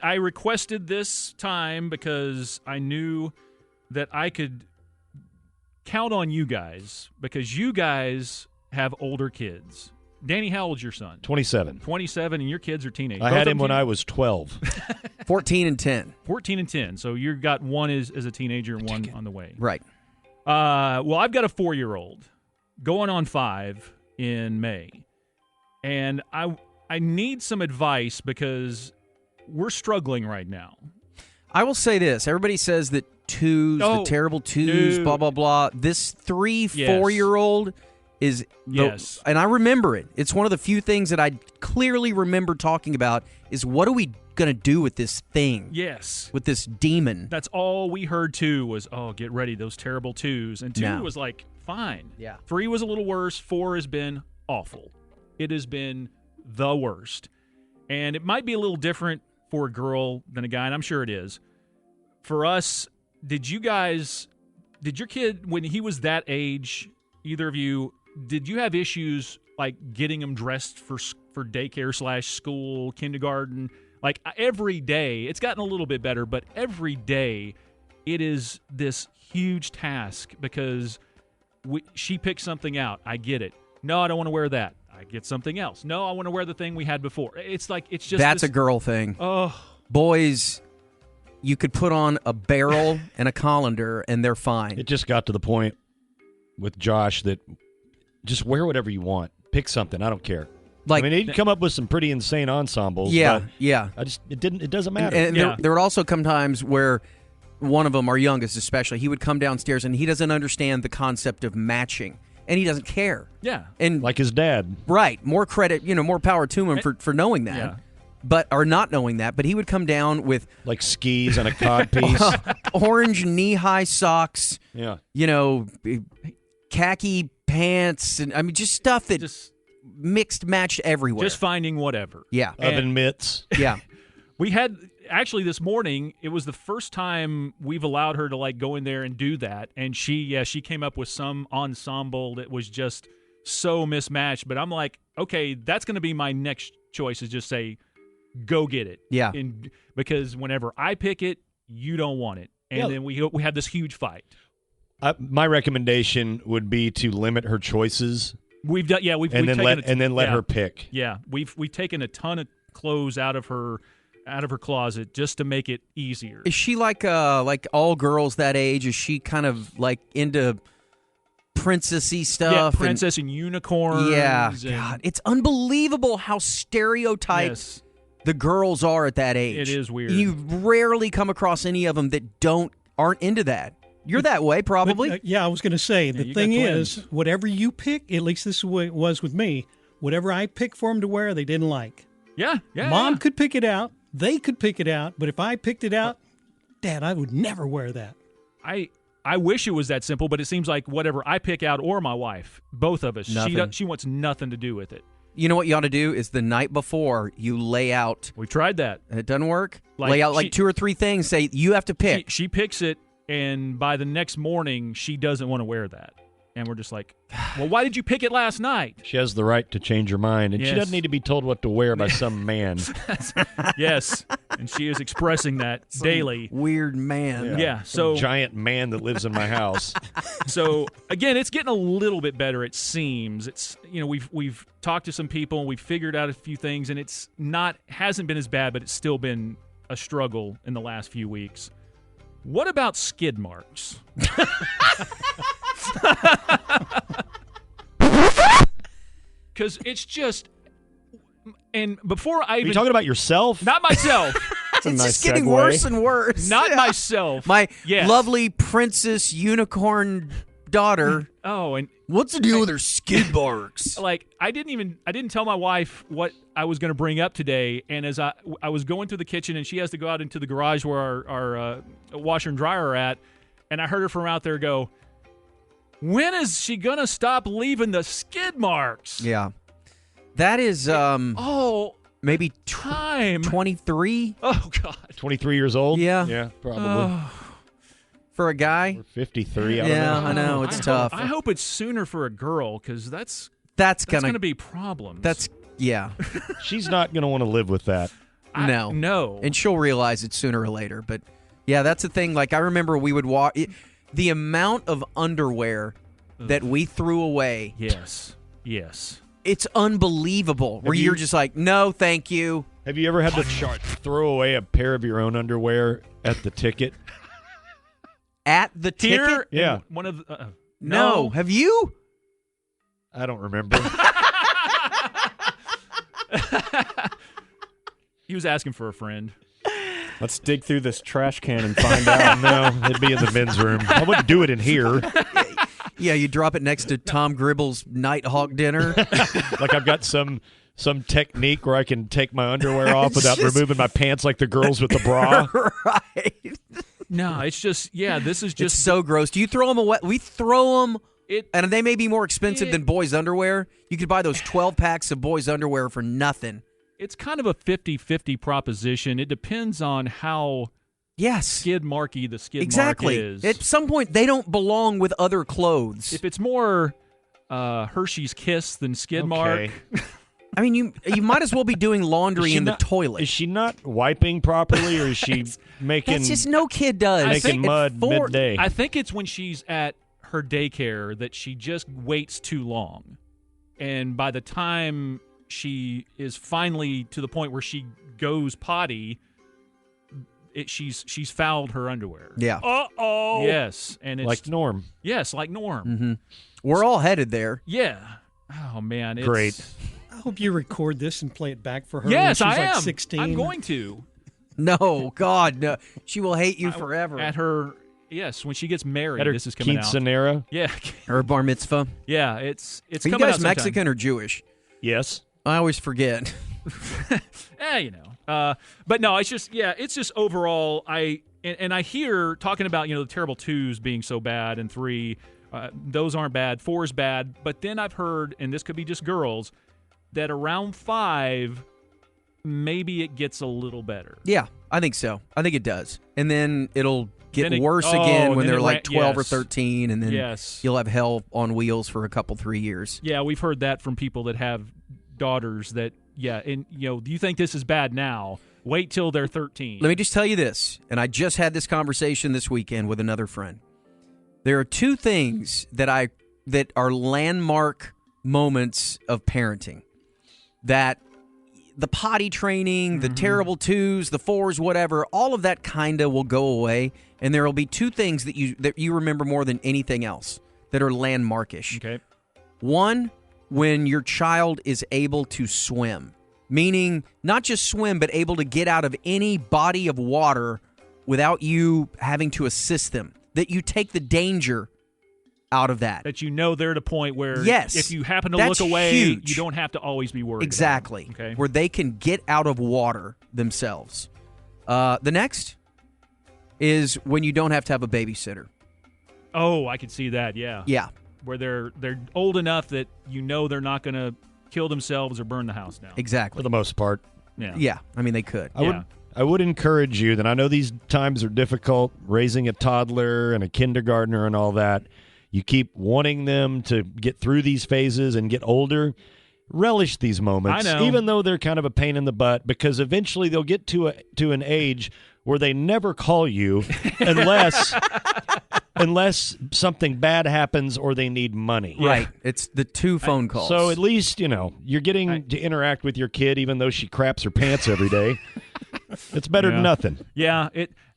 I requested this time because I knew that I could count on you guys because you guys have older kids. Danny, how old's your son? 27. 27, and your kids are teenagers. I had him when I was 12. 14 and 10. 14 and 10. So you got one as a teenager and one on the way. Right. Well, I've got a 4-year-old going on 5 in May. And I need some advice because we're struggling right now. I will say this. Everybody says that the terrible twos, blah, blah, blah. This 3-4-year-old is yes. And I remember it. It's one of the few things that I clearly remember talking about is what are we going to do with this thing? Yes. With this demon. That's all we heard, 2 was, get ready, those terrible 2s. And 2 was like, fine. Yeah. 3 was a little worse. 4 has been awful. It has been the worst. And it might be a little different for a girl than a guy, and I'm sure it is. For us, did your kid, when he was that age, either of you, did you have issues like getting him dressed for daycare / school, kindergarten? Like every day, it's gotten a little bit better, but every day it is this huge task because she picks something out. I get it. No, I don't want to wear that. I get something else. No, I want to wear the thing we had before. It's like, it's just That's a girl thing. Oh. Boys, you could put on a barrel and a colander and they're fine. It just got to the point with Josh that just wear whatever you want. Pick something. I don't care. Like, I mean, he'd come up with some pretty insane ensembles. Yeah, but yeah. It doesn't matter. And there would also come times where one of them, our youngest especially, he would come downstairs and he doesn't understand the concept of matching. And he doesn't care. Yeah. And like his dad. Right. More credit, more power to him for knowing that. Yeah. Or not knowing that. But he would come down with like skis and a codpiece. Orange knee-high socks. Yeah. Khaki pants. And I mean, just stuff that just mixed, matched everywhere. Just finding whatever. Yeah. Oven mitts. Yeah. We had, actually this morning, it was the first time we've allowed her to like go in there and do that. And she came up with some ensemble that was just so mismatched. But I'm like, okay, that's going to be my next choice is just say, go get it. Yeah. Because whenever I pick it, you don't want it. And then we had this huge fight. My recommendation would be to limit her choices. We've done, let her pick. Yeah, we've taken a ton of clothes out of her closet just to make it easier. Is she like all girls that age? Is she kind of like into princessy stuff? Yeah, princess and unicorns. Yeah, God, it's unbelievable how stereotyped the girls are at that age. It is weird. You rarely come across any of them that aren't into that. You're that way, probably. But, I was going to say, the thing is, whatever you pick, at least this is the way it was with me, whatever I picked for them to wear, they didn't like. Yeah. Mom could pick it out. They could pick it out. But if I picked it out, Dad, I would never wear that. I wish it was that simple, but it seems like whatever I pick out or my wife, both of us, she wants nothing to do with it. You know what you ought to do is the night before you lay out. We tried that. It doesn't work. Lay out like 2 or 3 things. Say you have to pick. She picks it, and by the next morning, she doesn't want to wear that. And we're just like, well, why did you pick it last night? She has the right to change her mind, and she doesn't need to be told what to wear by some man. Yes, and she is expressing that daily. Weird man. Yeah, some giant man that lives in my house. So again, it's getting a little bit better. It seems it's we've talked to some people and we've figured out a few things, and it's hasn't been as bad, but it's still been a struggle in the last few weeks. What about skid marks? Because it's just, and before I even... Are you talking about yourself? Not myself. It's just getting worse and worse. Not myself. My lovely princess unicorn daughter. Oh, and what's the deal with her skid marks? Like, I didn't tell my wife what I was going to bring up today, and as I was going through the kitchen, and she has to go out into the garage where our washer and dryer are at, and I heard her from out there go, when is she going to stop leaving the skid marks? Yeah. That is, maybe time. 23? Oh, God. 23 years old? Yeah. Yeah, probably. For a guy? Or 53, I know. It's tough. I hope it's sooner for a girl, because that's going to be problems. Yeah. She's not going to want to live with that. No. And she'll realize it sooner or later. But, yeah, that's the thing. Like, I remember we would walk. The amount of underwear that we threw away. Yes. It's unbelievable. Where you're just like, no, thank you. Have you ever had to throw away a pair of your own underwear at the ticket? At the ticket? Yeah. One of the, no. Have you? I don't remember. He was asking for a friend. Let's dig through this trash can and find out. No, it'd be in the men's room. I wouldn't do it in here. Yeah, you drop it next to Tom Gribble's Nighthawk dinner. Like I've got some technique where I can take my underwear off without removing my pants like the girls with the bra. Right. No, it's just, this is just. It's so gross. Do you throw them away? We throw them, and they may be more expensive than boys' underwear. You could buy those 12 packs of boys' underwear for nothing. It's kind of a 50-50 proposition. It depends on how skid marky the skid mark is. At some point, they don't belong with other clothes. If it's more Hershey's Kiss than skid mark. I mean, you might as well be doing laundry in the toilet. Is she not wiping properly, or is she making? That's just no kid does. Making mud midday. I think it's when she's at her daycare that she just waits too long, and by the time she is finally to the point where she goes potty, she's fouled her underwear. Yeah. Uh-oh. Yes, and it's like Norm. Yes, like Norm. Mm-hmm. We're all headed there. Yeah. Oh man, it's great. I hope you record this and play it back for her. Yes, when she's I am. Like 16. I'm going to. No, God, no. She will hate you forever. At her, when she gets married, at her this is coming quinceanera. out. Yeah. Her bar mitzvah. Yeah, it's Are coming you guys out Mexican or Jewish? Yes. I always forget. But no, it's just overall, I hear talking about, the terrible 2s being so bad and 3, those aren't bad, 4 is bad, but then I've heard, and this could be just girls, that around 5, maybe it gets a little better. Yeah, I think so. I think it does. And then it'll get worse again when they're like 12 or 13, and then you'll have hell on wheels for a couple, 3 years. Yeah, we've heard that from people that have daughters that, and do you think this is bad now? Wait till they're 13. Let me just tell you this, and I just had this conversation this weekend with another friend. There are 2 things that are landmark moments of parenting. That the potty training, the terrible 2s, the 4s, whatever, all of that kind of will go away, and there will be 2 things that you remember more than anything else that are landmarkish. Okay. One, when your child is able to swim, meaning not just swim, but able to get out of any body of water without you having to assist them, that you take the danger out of that. That they're at a point where if you happen to that's look away, huge. you don't have to always be worried. Exactly. About them. Okay. Where they can get out of water themselves. The next is when you don't have to have a babysitter. Oh, I could see that, yeah. Yeah. Where they're old enough that they're not going to kill themselves or burn the house down. Exactly. For the most part. Yeah. Yeah. I mean, they could. I would encourage you, that I know these times are difficult, raising a toddler and a kindergartner and all that. You keep wanting them to get through these phases and get older. Relish these moments, I know. even though they're kind of a pain in the butt, because eventually they'll get to an age where they never call you unless something bad happens or they need money. Right. It's the 2 phone calls. So at least, you're getting to interact with your kid, even though she craps her pants every day. It's better than nothing. Yeah,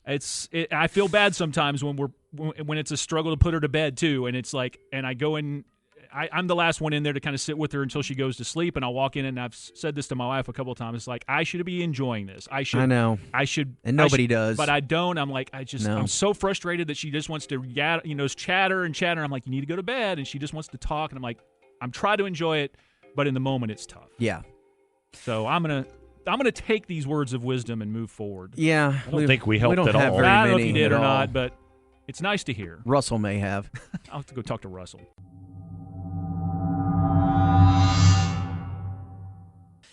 I feel bad sometimes when it's a struggle to put her to bed too, and it's like, and I go in, I'm the last one in there to kind of sit with her until she goes to sleep, and I'll walk in, and I've said this to my wife a couple of times. It's like, I should be enjoying this. I know. I should, and nobody does, but I don't. I'm like, I'm so frustrated that she just wants to, chatter and chatter. I'm like, you need to go to bed, and she just wants to talk, and I'm like, I'm trying to enjoy it, but in the moment, it's tough. Yeah. So I'm gonna take these words of wisdom and move forward. Yeah, I don't think we helped at all. I don't know if you did or not, but it's nice to hear. Russell may have. I'll have to go talk to Russell.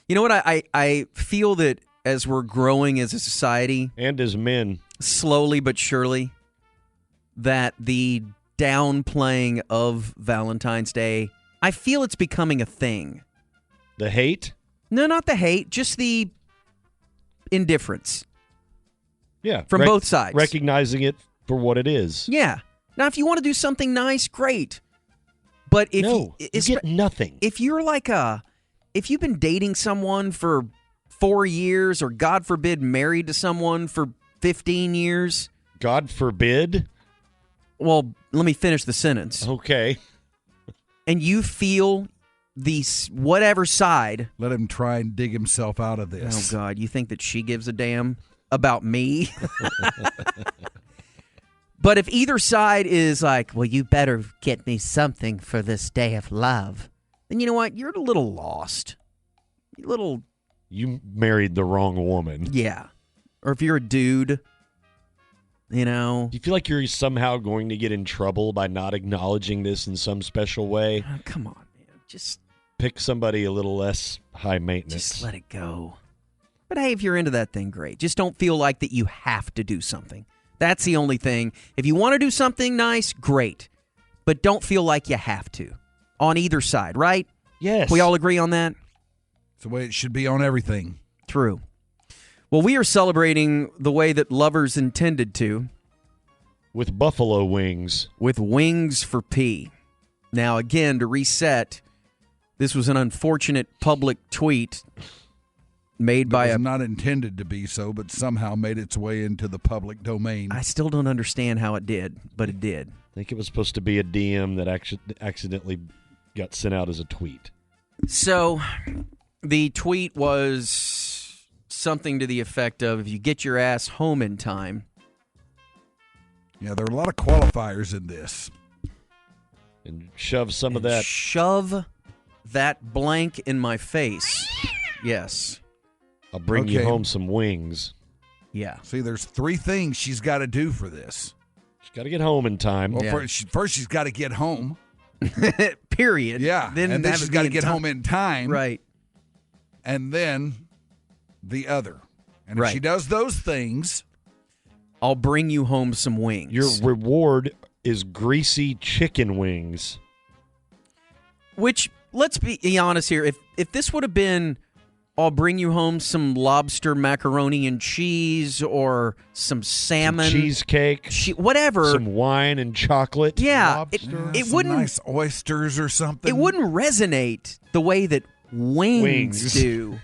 You know what? I feel that as we're growing as a society, and as men, slowly but surely, that the downplaying of Valentine's Day, I feel it's becoming a thing. The hate? No, not the hate, just indifference. Yeah. From both sides. Recognizing it for what it is. Yeah. Now, if you want to do something nice, great. But if you get nothing. If you're if you've been dating someone for 4 years, or God forbid, married to someone for 15 years. God forbid? Well, let me finish the sentence. Okay. And you feel whatever side. Let him try and dig himself out of this. Oh, God. You think that she gives a damn about me? But if either side is like, well, you better get me something for this day of love, then you know what? You're a little lost. You married the wrong woman. Yeah. Or if you're a dude, Do you feel like you're somehow going to get in trouble by not acknowledging this in some special way? Oh, come on, man. Just pick somebody a little less high maintenance. Just let it go. But hey, if you're into that thing, great. Just don't feel like that you have to do something. That's the only thing. If you want to do something nice, great. But don't feel like you have to. On either side, right? Yes. We all agree on that? It's the way it should be on everything. True. Well, we are celebrating the way that lovers intended to. With buffalo wings. With wings for P. Now, again, to reset, this was an unfortunate public tweet made by not intended to be so, but somehow made its way into the public domain. I still don't understand how it did, but it did. I think it was supposed to be a DM that accidentally got sent out as a tweet. So, the tweet was something to the effect of, if you get your ass home in time. Yeah, there are a lot of qualifiers in this. And shove some of that. Shove that blank in my face. Yes. I'll bring you home some wings. Yeah. See, there's 3 things she's got to do for this. She's got to get home in time. Well, first she's got to get home. Period. Yeah. And then she's got to get home in time. Right. And then the other. And if she does those things, I'll bring you home some wings. Your reward is greasy chicken wings. Which, let's be honest here, if this would have been, I'll bring you home some lobster macaroni and cheese, or some salmon. Some cheesecake. Whatever. Some wine and chocolate. Yeah. it wouldn't. Nice oysters or something. It wouldn't resonate the way that wings do.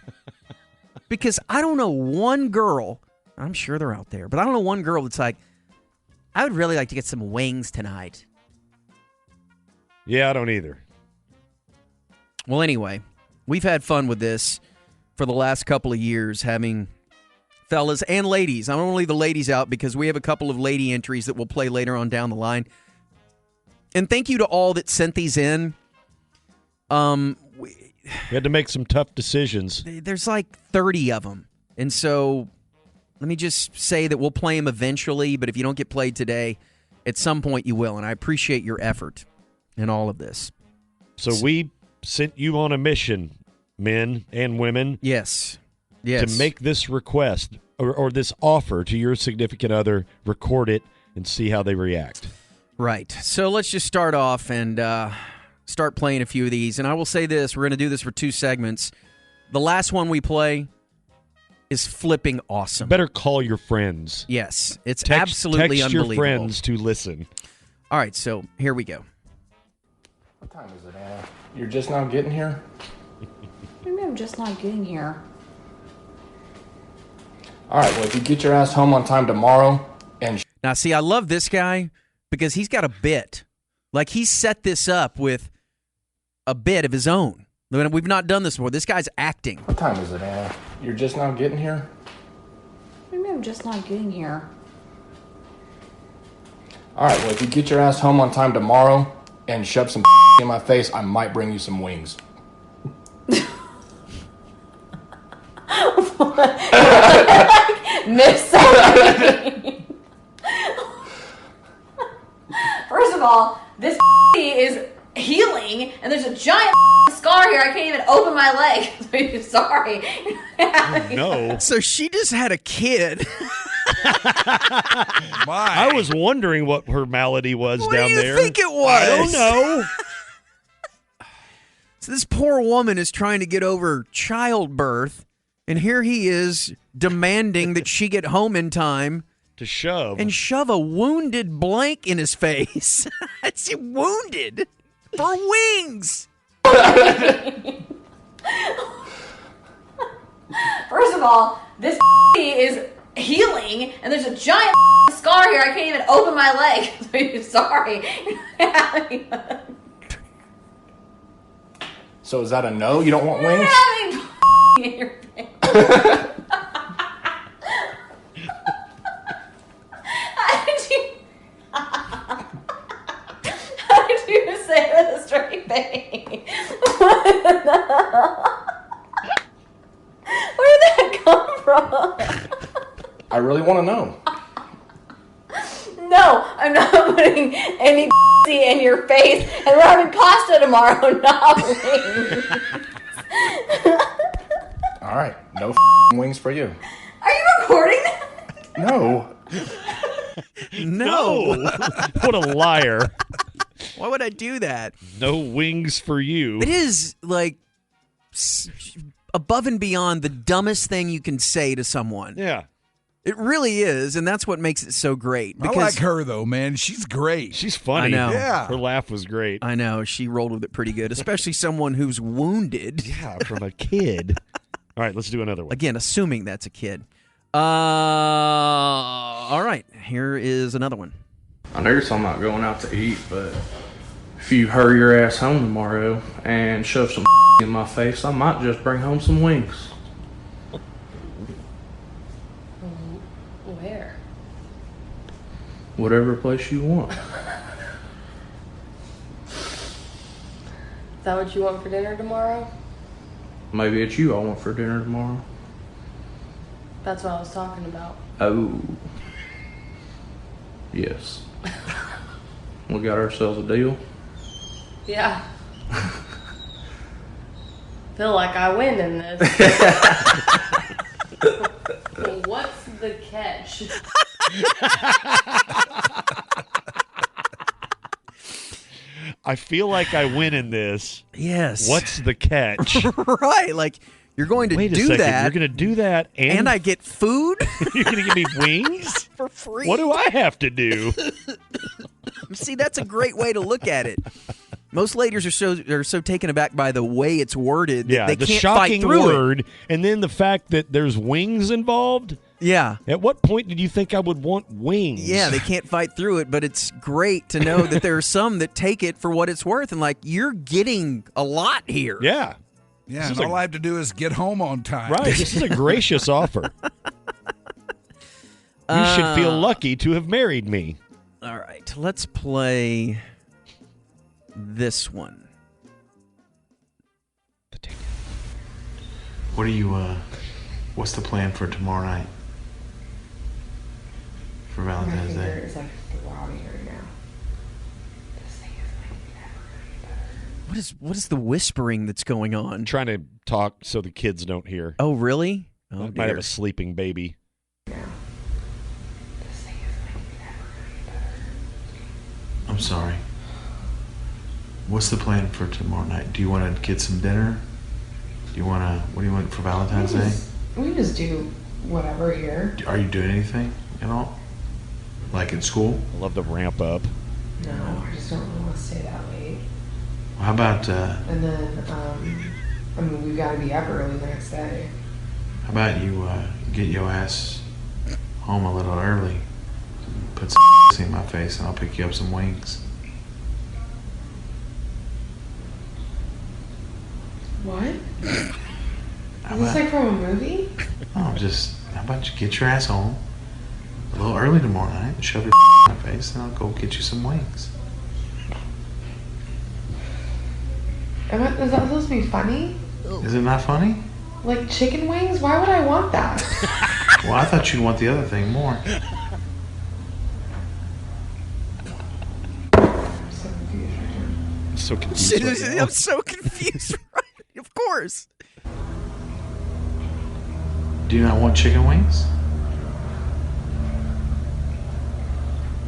Because I don't know one girl, I'm sure they're out there, but I don't know one girl that's like, I would really like to get some wings tonight. Yeah, I don't either. Well, anyway, we've had fun with this for the last couple of years, having fellas and ladies. I don't want to leave the ladies out because we have a couple of lady entries that we'll play later on down the line. And thank you to all that sent these in. We had to make some tough decisions. There's like 30 of them. And so let me just say that we'll play them eventually, but if you don't get played today, at some point you will. And I appreciate your effort in all of this. So we sent you on a mission, men and women. Yes. To make this request or this offer to your significant other, record it, and see how they react. Right. So let's just start off and start playing a few of these. And I will say this, we're going to do this for 2 segments. The last one we play is flipping awesome. Better call your friends. Yes. It's absolutely text unbelievable. your friends to listen. All right, so here we go. What time is it, Anna? You're just now getting here? Maybe I'm just not getting here. All right, well, if you get your ass home on time tomorrow and... Now, see, I love this guy because he's got a bit. Like, he set this up with a bit of his own. We've not done this before. This guy's acting. What time is it, Anna? You're just now getting here? Maybe I'm just not getting here. All right, well, if you get your ass home on time tomorrow and shove some in my face, I might bring you some wings. Miss something. First of all, this is healing, and there's a giant scar here. I can't even open my leg. Sorry. No. So she just had a kid. I was wondering what her malady was what down do you there. think it was? I don't know. So this poor woman is trying to get over childbirth, And here he is demanding that she get home in time to shove a wounded blank in his face. It's wounded for wings. First of all, this is healing, and there's a giant scar here. I can't even open my leg. Sorry. So is that a no? You don't want wings? You're having in your face. How did you say it with a straight face? Where did that come from? I really want to know. No, I'm not putting any in your face, and we're having pasta tomorrow, not wings. All right, no wings for you. Are you recording that? No. No. What a liar. Why would I do that? No wings for you. It is like above and beyond the dumbest thing you can say to someone. Yeah. It really is, and that's what makes it so great. I like her, though, man. She's great. She's funny. I know. Yeah. Her laugh was great. I know. She rolled with it pretty good, especially someone who's wounded. Yeah, from a kid. All right, let's do another one. Again, assuming that's a kid. All right, here is another one. I know you're talking about going out to eat, but if you hurry your ass home tomorrow and shove some in my face, I might just bring home some wings. Where? Whatever place you want. Is that what you want for dinner tomorrow? Maybe it's you I want for dinner tomorrow. That's what I was talking about. Oh. Yes. We got ourselves a deal. Yeah. Feel like I win in this. Well, what's the catch? I feel like I win in this. Yes. What's the catch? Right, like you're going to Wait a do second. that. You're going to do that, and I get food you're going to give me wings for free. What do I have to do? See, that's a great way to look at it. Most ladies are so taken aback by the way it's worded that they the can't shocking fight through word, it. and then the fact that there's wings involved. Yeah. At what point did you think I would want wings? Yeah, they can't fight through it, but it's great to know that there are some that take it for what it's worth, and like you're getting a lot here. Yeah. Yeah, and all I have to do is get home on time. Right. This is a gracious offer. You should feel lucky to have married me. All right, let's play this one. What are you, what's the plan for tomorrow night? For Valentine's Day? My finger is like throbbing right now. This thing is like never gonna be better. What is the whispering that's going on? I'm trying to talk so the kids don't hear. Oh, really? I Oh, might dear. have a sleeping baby. I'm sorry. What's the plan for tomorrow night? Do you want to get some dinner? What do you want for Valentine's Day? We just do whatever here. Are you doing anything at all? Like in school? I love the ramp up. No, I just don't really want to stay that late. Well, how about, And then, I mean, we've got to be up early the next day. how about you get your ass home a little early, put some in my face, and I'll pick you up some wings. What? Is How this about, like from a movie? how about you get your ass home a little early tomorrow night and shove your in my face, and I'll go get you some wings. Is that supposed to be funny? Is it not funny? Like chicken wings? Why would I want that? Well, I thought you'd want the other thing more. I'm so confused right now. I'm so confused. Right now. I'm so confused. Right? Of course. Do you not want chicken wings?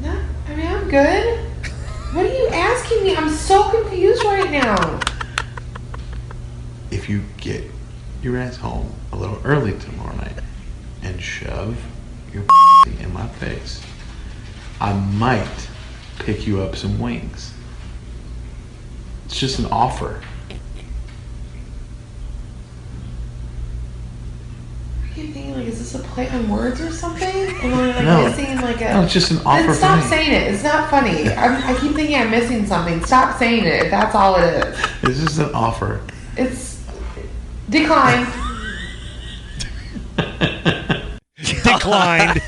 No, I mean, I'm good. What are you asking me? I'm so confused right now. If you get your ass home a little early tomorrow night and shove your in my face, I might pick you up some wings. It's just an offer. Are you thinking, like, is this a play on words or something? Am I, like, No. missing, like, a... No, it's just an offer Then stop for me. saying it. It's not funny. I keep thinking I'm missing something. Stop saying it if that's all it is. This is an offer. It's... Decline. Declined.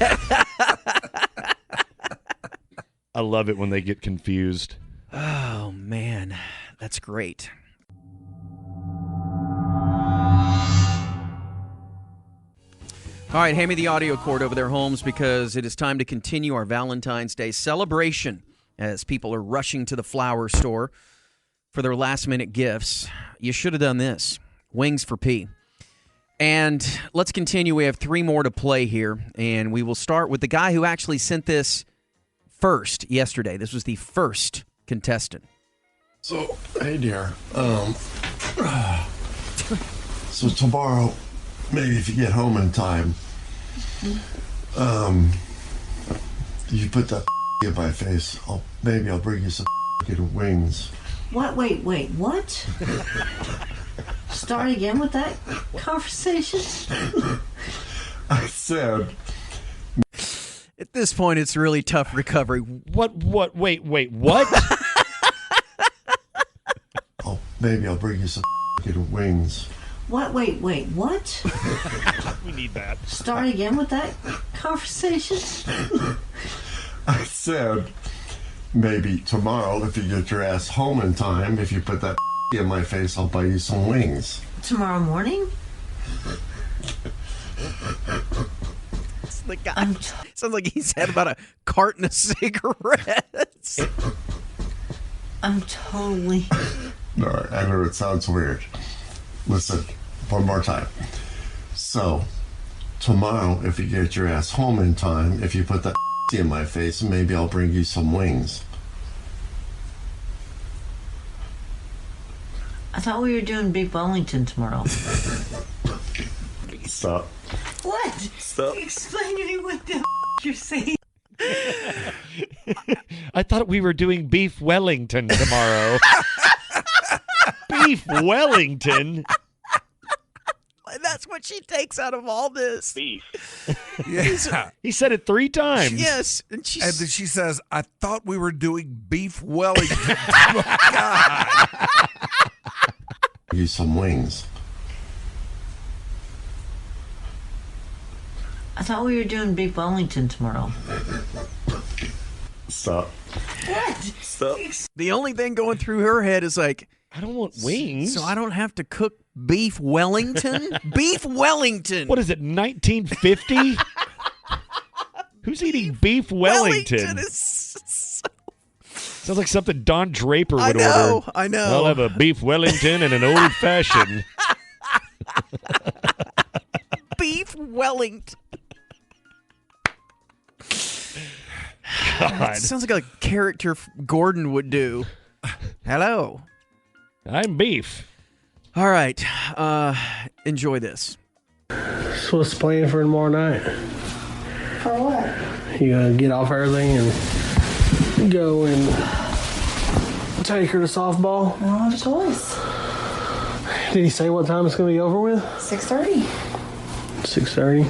I love it when they get confused. Oh, man. That's great. All right, hand me the audio cord over there, Holmes, because it is time to continue our Valentine's Day celebration as people are rushing to the flower store for their last-minute gifts. You should have done this. Wings for P. And let's continue. We have 3 more to play here, and we will start with the guy who actually sent this first yesterday. This was the first contestant. So, hey, dear. So tomorrow, maybe if you get home in time, you put that in my face. Maybe I'll bring you some wings. What? Wait, what? Start again with that conversation? I said... At this point, it's really tough recovery. Wait, what? Maybe I'll bring you some wings. What? Wait, what? We need that. Start again with that conversation? I said, maybe tomorrow, if you get your ass home in time, if you put that in my face, I'll buy you some wings. Tomorrow morning? The guy sounds like he's had about a carton of cigarettes. I'm totally... All right, I know it sounds weird. Listen, one more time. So, tomorrow, if you get your ass home in time, if you put that in my face, maybe I'll bring you some wings. I thought we were doing Beef Wellington tomorrow. Stop. What? Stop. Explain to me what the you're saying. I thought we were doing Beef Wellington tomorrow. Beef Wellington? That's what she takes out of all this. Beef. Yeah. He said it 3 times. Yes. And then she says, I thought we were doing Beef Wellington. Oh, my God. You some wings. I thought we were doing Beef Wellington tomorrow. Stop. What? Stop. The only thing going through her head is like, I don't want wings. So I don't have to cook Beef Wellington? Beef Wellington. What is it, 1950? Who's eating Beef Wellington? Sounds like something Don Draper would order. I know. I'll have a Beef Wellington and an old fashioned. Beef Wellington. God. It sounds like a character Gordon would do. Hello. I'm Beef. All right. Enjoy this. So what's the plan for tomorrow night? For what? You gonna get off everything and go and take her to softball? I don't have a choice. Did he say what time it's gonna be over with? 6:30. 6:30.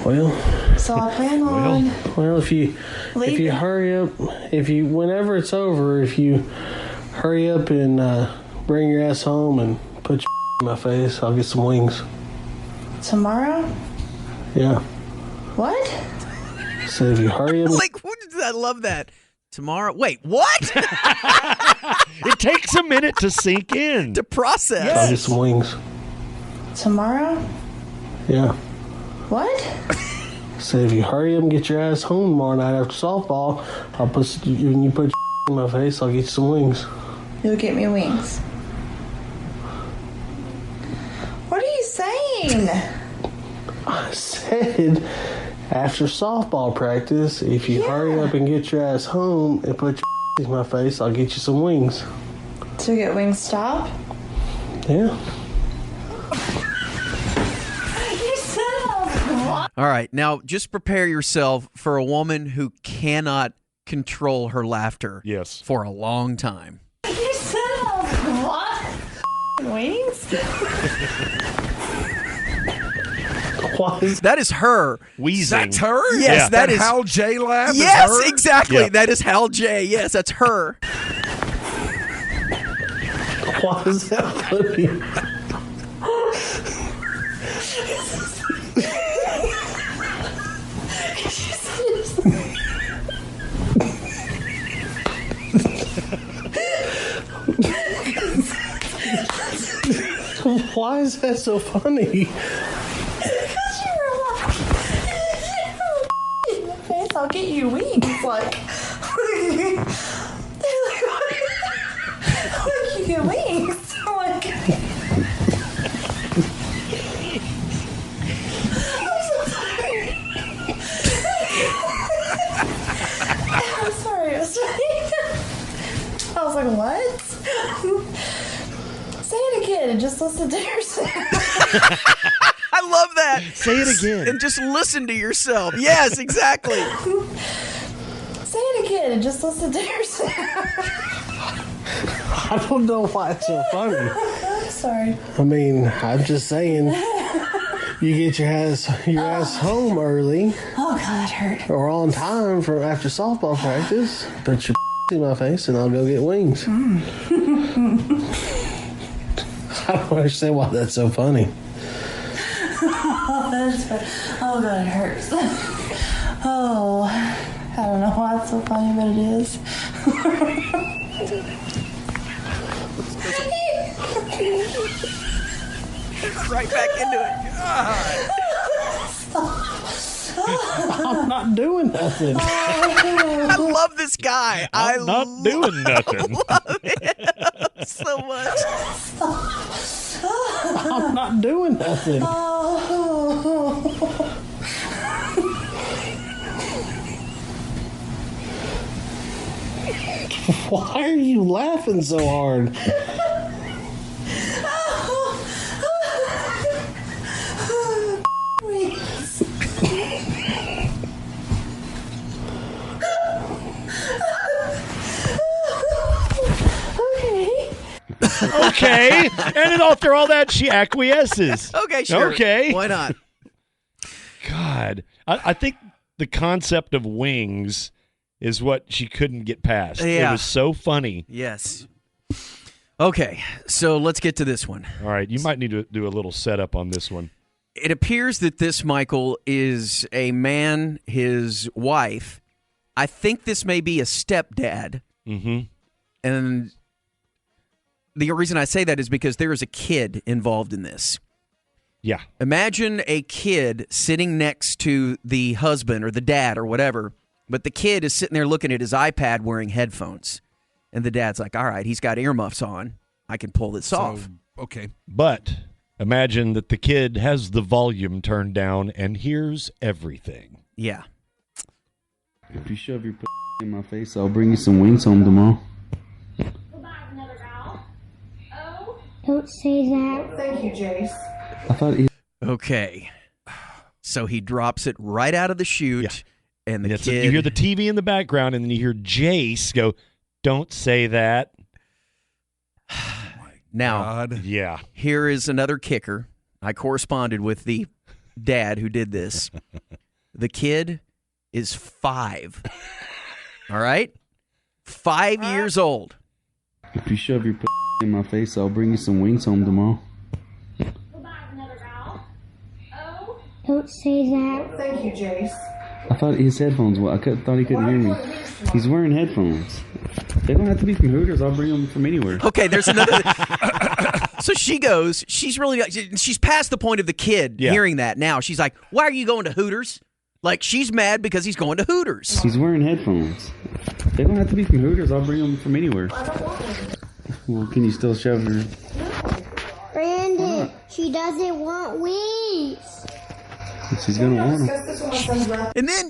Well, So I plan on... Well, if you hurry up, whenever it's over, if you hurry up and bring your ass home and put your in my face, I'll get some wings. Tomorrow? Yeah. What? So if you hurry up... I love that. Tomorrow? Wait, what? It takes a minute to sink in. To process. I'll get some wings. Tomorrow? Yeah. What? So if you hurry up and get your ass home tomorrow night after softball, when you put your in my face, I'll get you some wings. You'll get me wings. What are you saying? I said after softball practice, if you hurry up and get your ass home and put your in my face, I'll get you some wings. To get Wingstop? Yeah. All right, now just prepare yourself for a woman who cannot control her laughter. Yes. For a long time. You said what? Wings? That is her. Wheezing. That's her? Yes, Yeah. that is Hal J laugh. Yes, is her? exactly. Yeah. That is Hal J. Yes, that's her. Why is that funny? Why is that so funny? I'll get you wings. Like you get wings. Like, I'm sorry. I was like, what? Say it again and just listen to yourself. I love that. Say it again. And just listen to yourself. Yes, exactly. Say it again and just listen to yourself. I don't know why it's so funny. I'm sorry. I mean, I'm just saying, you get your ass home early. Oh, God, it hurt. Or on time for after softball practice. Put your in my face and I'll go get wings. I don't understand why that's so funny. Oh, that's funny. Oh, God, it hurts. Oh, I don't know why it's so funny, but it is. Right back into it. I'm not doing nothing. I love this guy. I'm not doing nothing. Love him so much. I'm not doing nothing. Why are you laughing so hard? Okay. And then after all that, she acquiesces. Okay, sure. Okay. Why not? God. I think the concept of wings is what she couldn't get past. Yeah. It was so funny. Yes. Okay, so let's get to this one. All right. You might need to do a little setup on this one. It appears that this, Michael, is a man, his wife. I think this may be a stepdad. Mm-hmm. And the reason I say that is because there is a kid involved in this. Yeah. Imagine a kid sitting next to the husband or the dad or whatever, but the kid is sitting there looking at his iPad wearing headphones. And the dad's like, all right, he's got earmuffs on. I can pull this off. Okay. But imagine that the kid has the volume turned down and hears everything. Yeah. If you shove your in my face, I'll bring you some wings home tomorrow. Don't say that. Thank you, Jace. I thought he... Okay. So he drops it right out of the chute, and the kid... You hear the TV in the background, and then you hear Jace go, don't say that. Now, yeah. Here is another kicker. I corresponded with the dad who did this. The kid is 5. All right? 5 years old. If you shove your in my face, I'll bring you some wings home tomorrow. Don't say that. Thank you, Jace. I thought his headphones. Well, thought he couldn't hear me. He's wearing headphones. They don't have to be from Hooters. I'll bring them from anywhere. Okay, there's another. So she goes. She's past the point of the kid hearing that. Now she's like, "Why are you going to Hooters?" Like she's mad because he's going to Hooters. He's wearing headphones. They don't have to be from Hooters. I'll bring them from anywhere. Well, can you still shove her? Brandon, she doesn't want wings. She's gonna want them. And then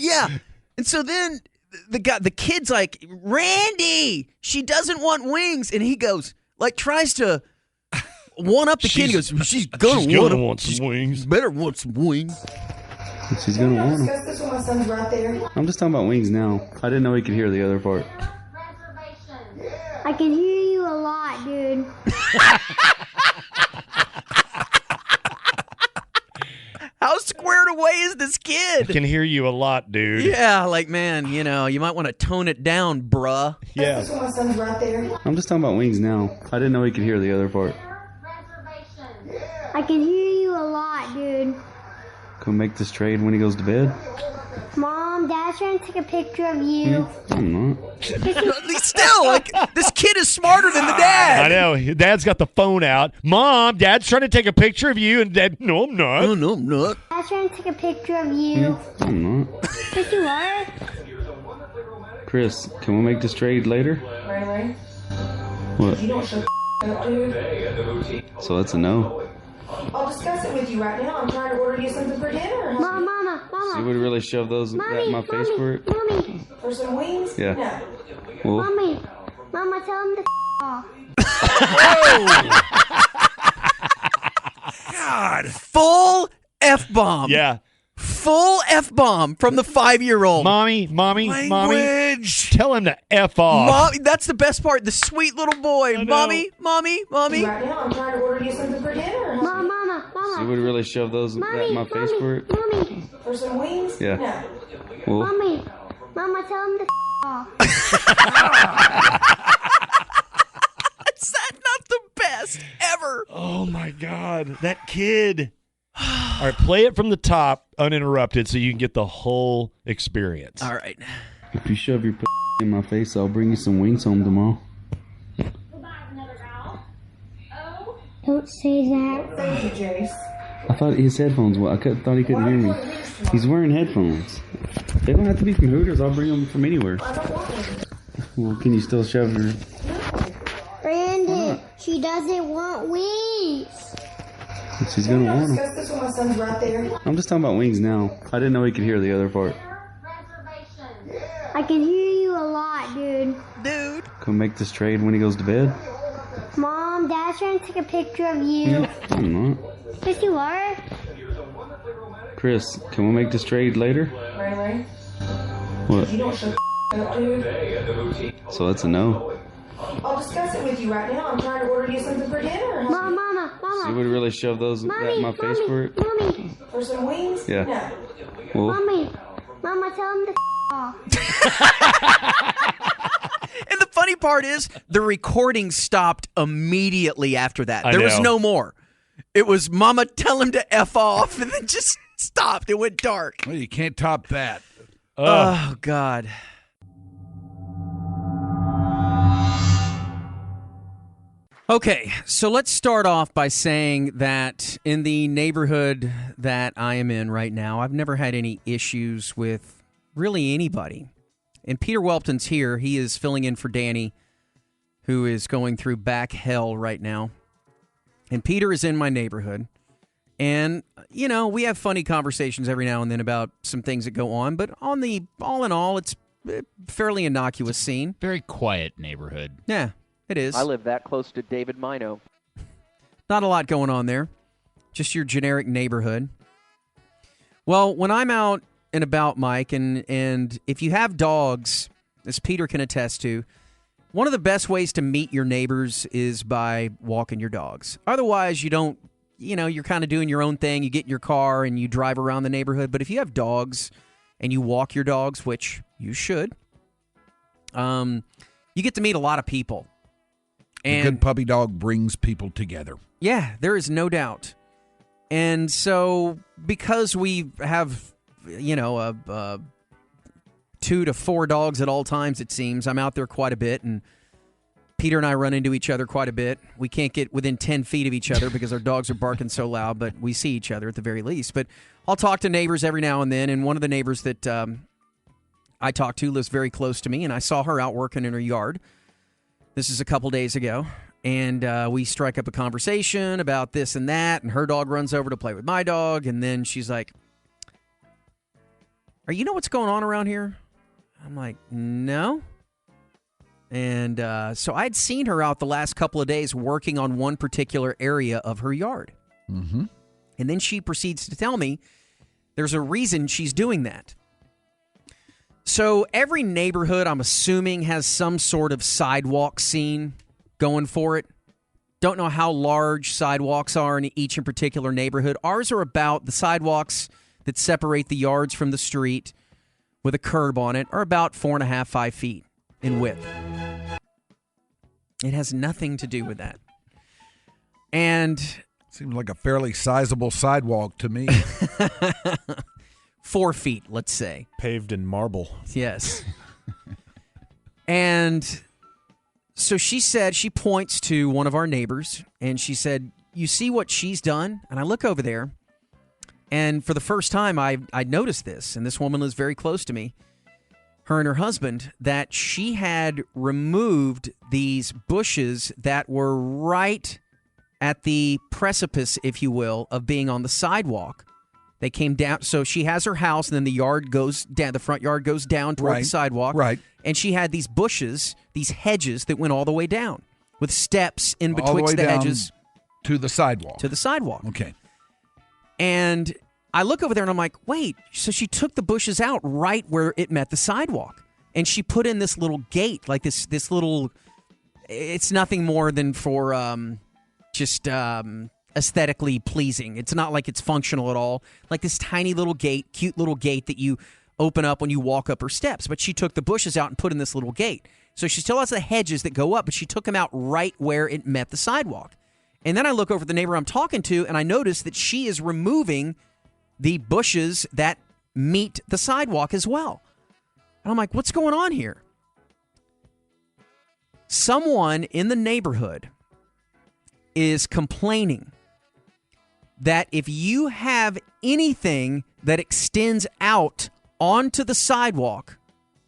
and so then the kid's like, Randy, she doesn't want wings, and he goes tries to one up the kid. He goes, she's gonna want some wings. Better want some wings. She's gonna want them. Discuss this with my son's right there. I'm just talking about wings now. I didn't know he could hear the other part. I can hear you a lot, dude. How squared away is this kid? I can hear you a lot, dude. Yeah, like, man, you know, you might want to tone it down, bruh. Yeah. This with my son's right there. I'm just talking about wings now. I didn't know he could hear the other part. I can hear you a lot, dude. Can we make this trade when he goes to bed? Mom, Dad's trying to take a picture of you. I'm not. Still, like, this kid is smarter than the dad. I know. Dad's got the phone out. Mom, Dad's trying to take a picture of you. And Dad, no, I'm not. Oh, no, I'm not. Dad's trying to take a picture of you. I'm not. Yes, you are. Chris, can we make this trade later? Ray. What? You don't show up, dude. So that's a no. I'll discuss it with you right now. I'm trying to order you something for dinner. Mama. So you would really shove those at my face for it? Mommy. For some wings? Yeah. No. Well, Mommy. Mama, tell him to off. God. Full F-bomb. Yeah. Full F-bomb from the 5-year-old. Mommy. Language. Tell him to F off. Mommy, that's the best part. The sweet little boy. Mommy. Right now, I'm trying to order you something for dinner. Mama. so you would really shove those at my face for it? Mommy. For some wings? Yeah. No. Well, Mommy. Mama, tell him to off. Is that not the best ever? Oh, my God. That kid. All right, play it from the top, uninterrupted, so you can get the whole experience. All right. if you shove your in my face, I'll bring you some wings home tomorrow. Don't say that. Thank you, Jace. I thought his headphones. Thought he couldn't hear me. He's wearing headphones. They don't have to be from Hooters. I'll bring them from anywhere. Well, can you still shove your? Brandon, she doesn't want wings. She's gonna want them. Discuss this with my son's right there. I'm just talking about wings now. I didn't know he could hear the other part. I can hear you a lot, dude. Can we make this trade when he goes to bed? Mom, Dad's trying to take a picture of you. I'm not. Yes, you are. Chris, can we make this trade later? Ray. What? You don't show up, dude. So that's a no. I'll discuss it with you right now. I'm trying to order you something for dinner. Mama. So you would really shove those at my face for it? Mommy. For some wings? Yeah. No. Well, Mama, tell him to off. And the funny part is, the recording stopped immediately after that. I There was know. no more. It was Mama, tell him to F off, and then just stopped. It went dark. Well, you can't top that. Oh, God. Okay, so let's start off by saying that in the neighborhood that I am in right now, I've never had any issues with really anybody. And Peter Welpton's here. He is filling in for Danny, who is going through back hell right now. And Peter is in my neighborhood. And, you know, we have funny conversations every now and then about some things that go on. But all in all, it's a fairly innocuous scene. Very quiet neighborhood. Yeah, it is. I live that close to David Mino. Not a lot going on there. Just your generic neighborhood. Well, when I'm out and about, Mike, and if you have dogs, as Peter can attest to, one of the best ways to meet your neighbors is by walking your dogs. Otherwise, you don't, you know, you're kind of doing your own thing. You get in your car and you drive around the neighborhood. But if you have dogs and you walk your dogs, which you should, you get to meet a lot of people. A good puppy dog brings people together. Yeah, there is no doubt. And so because we have, you know, 2 to 4 dogs at all times, it seems, I'm out there quite a bit, and Peter and I run into each other quite a bit. We can't get within 10 feet of each other because our dogs are barking so loud, but we see each other at the very least. But I'll talk to neighbors every now and then, and one of the neighbors that I talk to lives very close to me, and I saw her out working in her yard. This is a couple days ago, and we strike up a conversation about this and that, and her dog runs over to play with my dog, and then she's like, you know what's going on around here? I'm like, no. And so I'd seen her out the last couple of days working on one particular area of her yard. Mm-hmm. And then she proceeds to tell me there's a reason she's doing that. So every neighborhood, I'm assuming, has some sort of sidewalk scene going for it. Don't know how large sidewalks are in each in particular neighborhood. Ours are about, the sidewalks that separate the yards from the street with a curb on it are about 4.5, 5 feet in width. It has nothing to do with that. And seems like a fairly sizable sidewalk to me. 4 feet, let's say. Paved in marble. Yes. And so she said, she points to one of our neighbors, and she said, you see what she's done? And I look over there, and for the first time, I noticed this, and this woman lives very close to me, her and her husband, that she had removed these bushes that were right at the precipice, if you will, of being on the sidewalk. They came down, so she has her house, and then the yard goes down, the front yard goes down toward the sidewalk. Right. And she had these bushes, these hedges that went all the way down with steps in All the way betwixt the down hedges. to the sidewalk. To the sidewalk. Okay. And I look over there and I'm like, wait, so she took the bushes out right where it met the sidewalk. And she put in this little gate, like this little, it's nothing more than for just aesthetically pleasing. It's not like it's functional at all. Like this tiny little gate, cute little gate that you open up when you walk up her steps. But she took the bushes out and put in this little gate. So she still has the hedges that go up, but she took them out right where it met the sidewalk. And then I look over at the neighbor I'm talking to, and I notice that she is removing the bushes that meet the sidewalk as well. And I'm like, what's going on here? Someone in the neighborhood is complaining that if you have anything that extends out onto the sidewalk,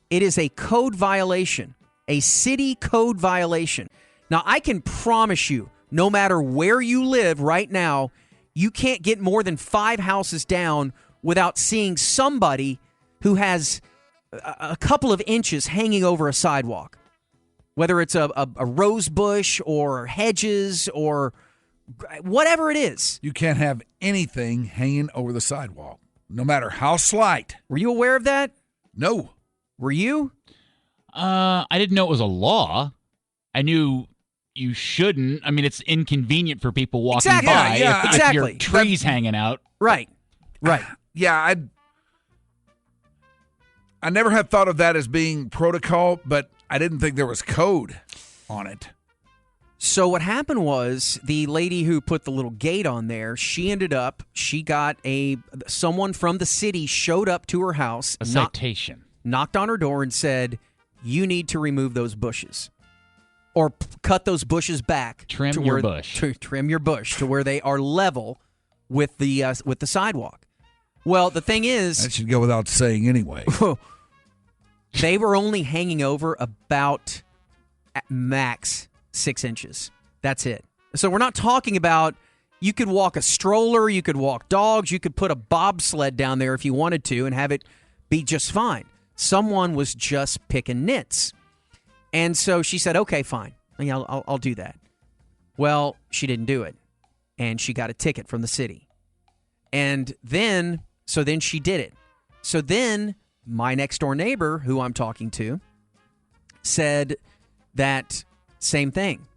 it is a code violation, a city code violation. Now, I can promise you, no matter where you live right now, you can't get more than 5 houses down without seeing somebody who has a couple of inches hanging over a sidewalk. Whether it's a rose bush or hedges or whatever it is. You can't have anything hanging over the sidewalk, no matter how slight. Were you aware of that? No. Were you? I didn't know it was a law. I knew you shouldn't. I mean, it's inconvenient for people walking by if your tree's hanging out. Right. Yeah, I never had thought of that as being protocol, but I didn't think there was code on it. So what happened was the lady who put the little gate on there, she got someone from the city showed up to her house. A citation. Knocked on her door and said, you need to remove those bushes. Or cut those bushes back. Trim your bush to where they are level with the sidewalk. Well, the thing is, that should go without saying anyway. They were only hanging over about at max 6 inches. That's it. So we're not talking about you could walk a stroller, you could walk dogs, you could put a bobsled down there if you wanted to and have it be just fine. Someone was just picking nits. And so she said, okay, fine. Yeah, I'll do that. Well, she didn't do it. And she got a ticket from the city. And then she did it. So then my next door neighbor, who I'm talking to, said that same thing.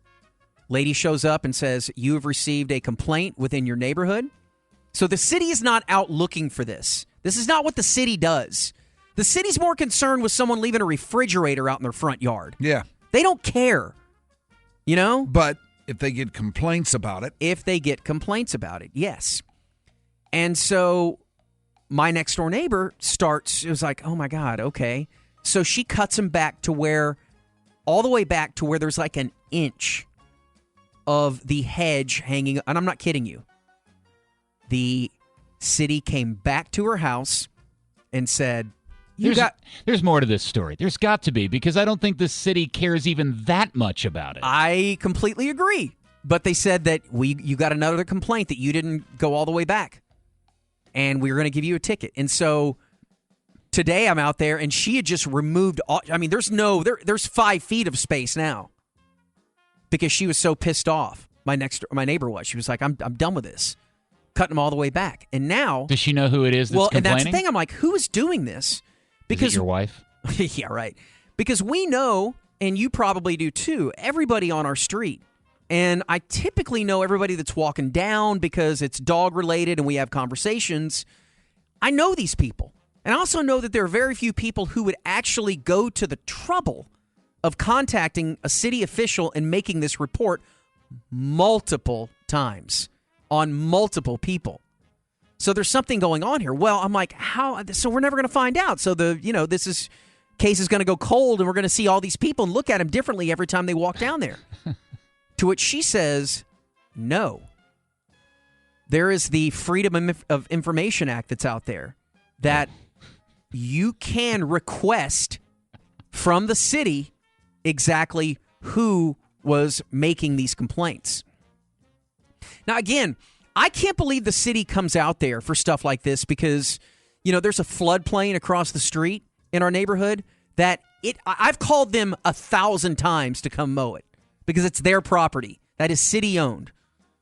Lady shows up and says, you have received a complaint within your neighborhood. So the city is not out looking for this. This is not what the city does. The city's more concerned with someone leaving a refrigerator out in their front yard. Yeah. They don't care. You know? But if they get complaints about it. Yes. And so my next door neighbor it was like, oh my God, okay. So she cuts him back to all the way back to where there's like an inch of the hedge hanging. And I'm not kidding you. The city came back to her house and said, there's more to this story. There's got to be, because I don't think the city cares even that much about it. I completely agree. But they said that you got another complaint that you didn't go all the way back. And we were going to give you a ticket. And so today I'm out there, and she had just removed all, I mean, there's 5 feet of space now because she was so pissed off. My neighbor was. She was like, I'm done with this. Cutting them all the way back. And now... Does she know who it is that's complaining? And that's the thing. I'm like, who is doing this? Because, is it your wife? Yeah, right. Because we know, and you probably do too, everybody on our street. And I typically know everybody that's walking down because it's dog-related and we have conversations. I know these people. And I also know that there are very few people who would actually go to the trouble of contacting a city official and making this report multiple times on multiple people. So there's something going on here. Well, I'm like, how? So we're never going to find out. So this case is going to go cold, and we're going to see all these people and look at them differently every time they walk down there. To which she says, no. There is the Freedom of Information Act that's out there that you can request from the city exactly who was making these complaints. Now, again, I can't believe the city comes out there for stuff like this because, there's a floodplain across the street in our neighborhood that I've called them 1,000 times to come mow it because it's their property. That is city-owned,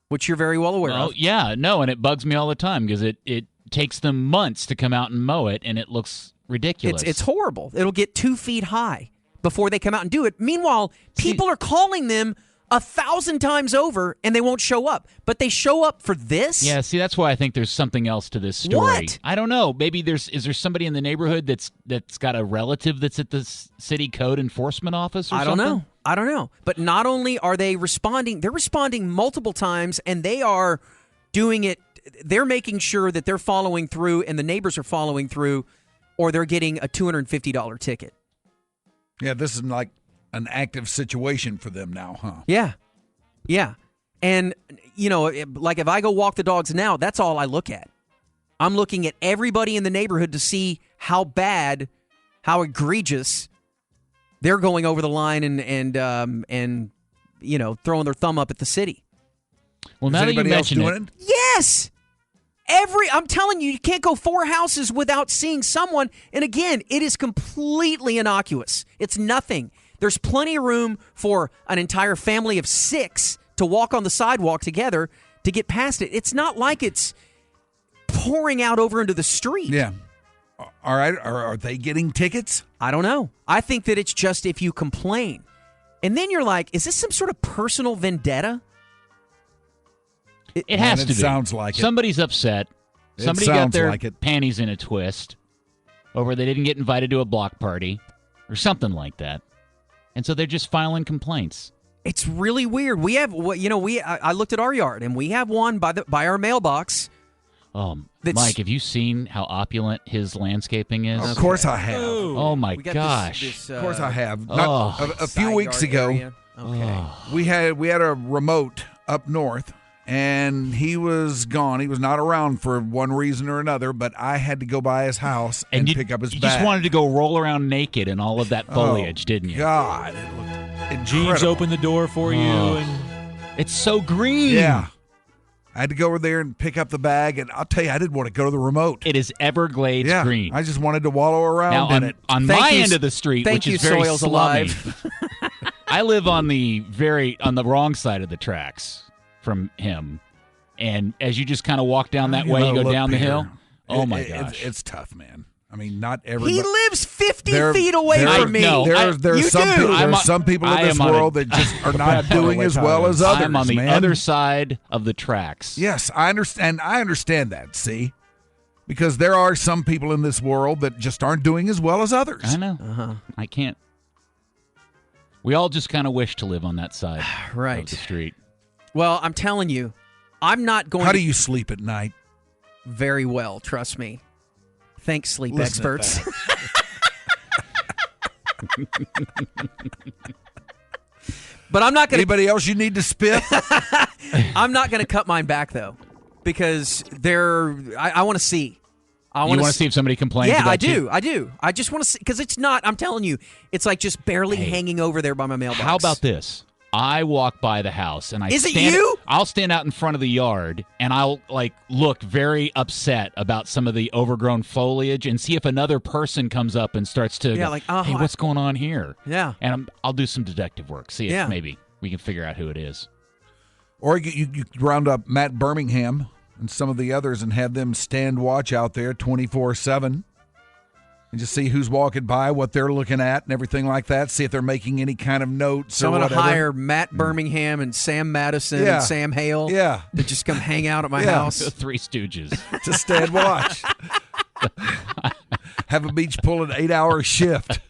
which you're very well aware of. Oh, yeah, no, and it bugs me all the time because it takes them months to come out and mow it, and it looks ridiculous. It's horrible. It'll get 2 feet high before they come out and do it. Meanwhile, people are calling them 1,000 times over, and they won't show up. But they show up for this? Yeah, see, that's why I think there's something else to this story. What? I don't know. Maybe is there somebody in the neighborhood that's got a relative that's at the city code enforcement office or something? I don't know. But not only are they responding, they're responding multiple times, and they are doing it. They're making sure that they're following through, and the neighbors are following through, or they're getting a $250 ticket. Yeah, this is like an active situation for them now, huh? Yeah. And, like if I go walk the dogs now, that's all I look at. I'm looking at everybody in the neighborhood to see how bad, how egregious they're going over the line and throwing their thumb up at the city. Well, now that you mention it. Yes! I'm telling you, you can't go 4 houses without seeing someone. And again, it is completely innocuous. It's nothing. There's plenty of room for an entire family of 6 to walk on the sidewalk together to get past it. It's not like it's pouring out over into the street. Yeah. All right. Are they getting tickets? I don't know. I think that it's just if you complain. And then you're like, is this some sort of personal vendetta? It has to be. Sounds like it. Somebody's upset. Somebody got their panties in a twist over they didn't get invited to a block party or something like that. And so they're just filing complaints. It's really weird. We have, I looked at our yard, and we have one by our mailbox. Mike, have you seen how opulent his landscaping is? Of course I have. Oh my gosh! Of course I have. A few weeks ago, we had a remote up north, and he was gone. He was not around for one reason or another, but I had to go by his house and pick up his bag. You just wanted to go roll around naked in all of that foliage, didn't you? God, it looked incredible. Jeeves opened the door for you, and it's so green. Yeah. I had to go over there and pick up the bag, and I'll tell you, I didn't want to go to the remote. It is Everglades green. I just wanted to wallow around in it. On my end of the street, which is very Soils slummy, Alive. I live on the wrong side of the tracks from him. And as you just kind of walk down that way, you go down the hill. Oh, my gosh. It's tough, man. I mean, not everybody. He lives 50 feet away from me. There's some people in this world that just are not doing as well as others. I'm on the other side of the tracks. Yes, I understand. I understand that, see? Because there are some people in this world that just aren't doing as well as others. I know. I can't. We all just kind of wish to live on that side of the street. Well, I'm telling you, I'm not going How do you sleep at night? Very well, trust me. Thanks, sleep experts. But I'm not going to... Anybody else you need to spit? I'm not going to cut mine back, though, because I want to see. You want to see if somebody complains about you? I do. I just want to see, because it's not, I'm telling you, it's like just barely hanging over there by my mailbox. How about this? I walk by the house and Is it you? I'll stand out in front of the yard and I'll look very upset about some of the overgrown foliage and see if another person comes up and starts to go, hey, what's going on here? Yeah. And I'll do some detective work, see Yeah. if maybe we can figure out who it is. Or you round up Matt Birmingham and some of the others and have them stand watch out there 24/7 and just see who's walking by, what they're looking at, and everything like that. See if they're making any kind of notes. So I'm or going to whatever. hire Matt Birmingham and Sam Madison and Sam Hale to just come hang out at my house. The Three Stooges. To stand watch. Have a beach pull an 8-hour shift.